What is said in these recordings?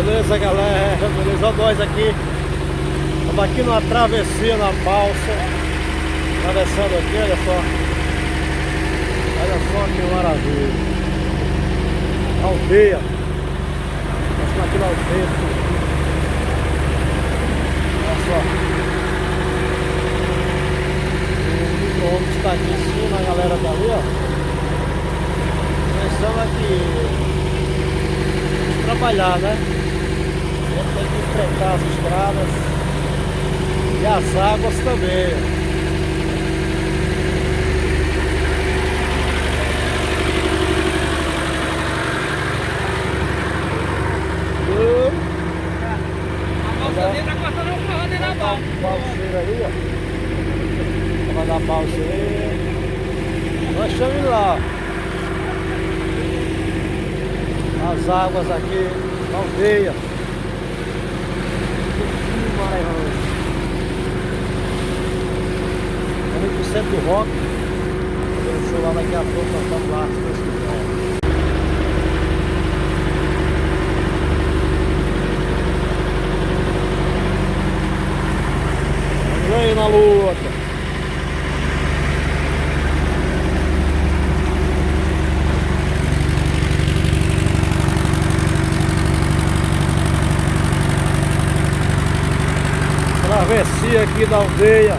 Beleza, galera? Beleza? Olha nós aqui. Estamos aqui numa travessia na balsa. Atravessando aqui, olha só. Olha só que maravilha. Aldeia. Estamos aqui na aldeia. Olha só. O micro-ônibus está aqui em cima, a galera tá ali, ó. Nós estamos aqui trabalhar, né? A gente tem que enfrentar as estradas e as águas também. A balsa tá cortando o forró dentro da balsa. Balseira aí, ó. Vai dar balseira. Nós estamos indo lá. As águas aqui na aldeia. Maravilhoso. Vamos pro centro do rock. Vamos pro show lá daqui a pouco. Nós vamos lá, se Deus quiser. Vem na luta. Travessia aqui da aldeia.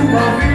Bom